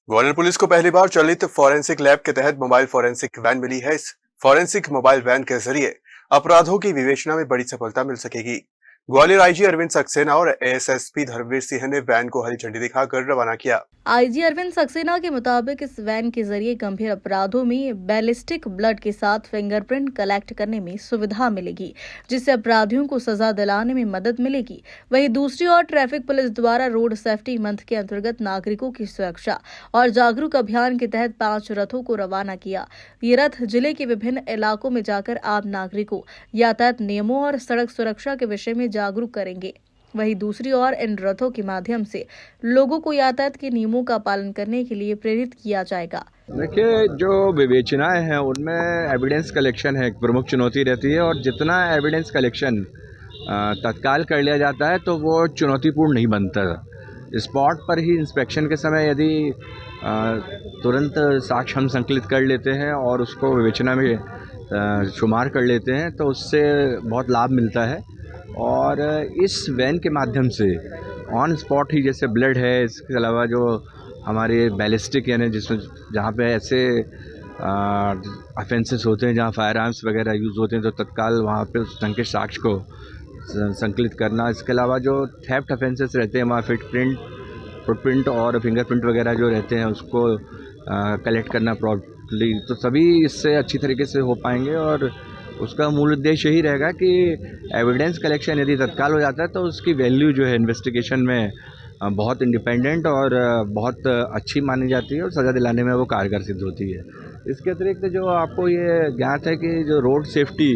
Gwalior police को पहली बार चलित फॉरेंसिक लैब के तहत मोबाइल फॉरेंसिक वैन मिली है। इस फॉरेंसिक मोबाइल वैन के जरिए अपराधों की विवेचना में बड़ी सफलता मिल सकेगी। ग्वालियर आईजी अरविंद सक्सेना और एएसएसपी धर्मवीर सिंह ने वैन को हरी झंडी दिखाकर रवाना किया। आईजी अरविंद सक्सेना के मुताबिक इस वैन के जरिए गंभीर अपराधों में बैलिस्टिक ब्लड के साथ फिंगरप्रिंट कलेक्ट करने में सुविधा मिलेगी, जिससे अपराधियों को सजा दिलाने में मदद मिलेगी। वहीं दूसरी ओर ट्रैफिक पुलिस द्वारा रोड सेफ्टी मंथ के अंतर्गत नागरिकों की सुरक्षा और जागरूक अभियान के तहत 5 रथों को रवाना किया। ये रथ जिले के विभिन्न इलाकों में जाकर आम नागरिकों यातायात नियमों और सड़क सुरक्षा के विषय में जागरूक करेंगे। वहीं दूसरी ओर इन रथों के माध्यम से लोगों को यातायात के नियमों का पालन करने के लिए प्रेरित किया जाएगा। देखिए, जो विवेचनाएं हैं उनमें एविडेंस कलेक्शन है एक प्रमुख चुनौती रहती है, और जितना एविडेंस कलेक्शन तत्काल कर लिया जाता है तो वो चुनौतीपूर्ण नहीं बनता। स्पॉट पर ही इंस्पेक्शन के समय यदि तुरंत साक्ष्य हम संकलित कर लेते हैं और उसको विवेचना में शुमार कर लेते हैं तो उससे बहुत लाभ मिलता है। और इस वैन के माध्यम से ऑन स्पॉट ही, जैसे ब्लड है, इसके अलावा जो हमारे बैलिस्टिक यानी जिसमें जहाँ पे ऐसे ऑफेंसेस होते हैं जहाँ फायर आर्म्स वगैरह यूज़ होते हैं तो तत्काल वहाँ पे उस ढंग के साक्ष्य को संकलित करना। इसके अलावा जो थेफ्ट ऑफेंसेस रहते हैं वहाँ फुटप्रिंट और फिंगरप्रिंट वगैरह जो रहते हैं उसको कलेक्ट करना प्रॉपर्ली, तो सभी इससे अच्छी तरीके से हो पाएंगे। और उसका मूल उद्देश्य यही रहेगा कि एविडेंस कलेक्शन यदि तत्काल हो जाता है तो उसकी वैल्यू जो है इन्वेस्टिगेशन में बहुत इंडिपेंडेंट और बहुत अच्छी मानी जाती है और सज़ा दिलाने में वो कारगर सिद्ध होती है। इसके अतिरिक्त जो आपको ये ज्ञात है कि जो रोड सेफ्टी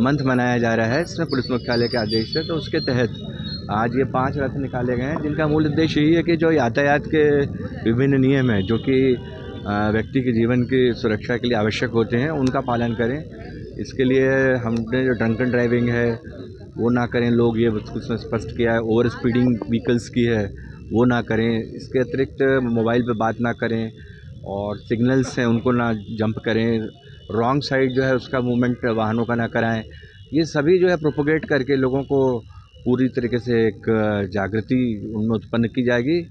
मंथ मनाया जा रहा है इसमें पुलिस मुख्यालय के आदेश से, तो उसके तहत आज ये 5 रथ निकाले गए हैं जिनका मूल उद्देश्य यही है कि जो यातायात के विभिन्न नियम हैं जो कि व्यक्ति के जीवन की सुरक्षा के लिए आवश्यक होते हैं उनका पालन करें। इसके लिए हमने जो ड्रंकन ड्राइविंग है वो ना करें, लोग ये उसमें स्पष्ट किया है। ओवर स्पीडिंग व्हीकल्स की है वो ना करें। इसके अतिरिक्त मोबाइल पे बात ना करें और सिग्नल्स हैं उनको ना जंप करें। रॉन्ग साइड जो है उसका मूवमेंट वाहनों का ना कराएं। ये सभी जो है प्रोपोगेट करके लोगों को पूरी तरीके से एक जागृति उनमें उत्पन्न की जाएगी।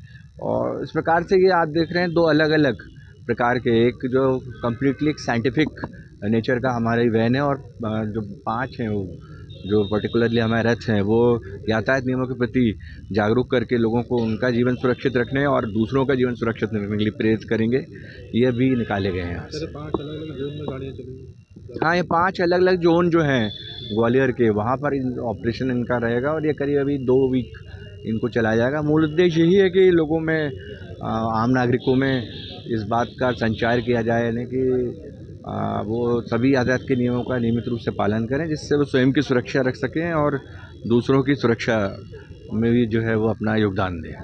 और इस प्रकार से ये आप देख रहे हैं 2 अलग अलग प्रकार के, एक जो कम्प्लीटली एक साइंटिफिक नेचर का हमारी वैन है और जो 5 हैं वो जो पर्टिकुलरली हमारे रथ हैं वो यातायात नियमों के प्रति जागरूक करके लोगों को उनका जीवन सुरक्षित रखने और दूसरों का जीवन सुरक्षित रखने के लिए प्रेरित करेंगे। ये भी निकाले गए हैं यहाँ से। 5 अलग-अलग जोन में गाड़ियाँ चलेंगी। हाँ, ये 5 अलग अलग जोन जो हैं ग्वालियर के, वहाँ पर ऑपरेशन इनका रहेगा और ये करीब अभी 2 वीक इनको चलाया जाएगा। मूल उद्देश्य यही है कि लोगों में आम नागरिकों में इस बात का संचार किया जाए यानी कि वो सभी यातायात के नियमों का नियमित रूप से पालन करें, जिससे वो स्वयं की सुरक्षा रख सकें और दूसरों की सुरक्षा में भी जो है वो अपना योगदान दें।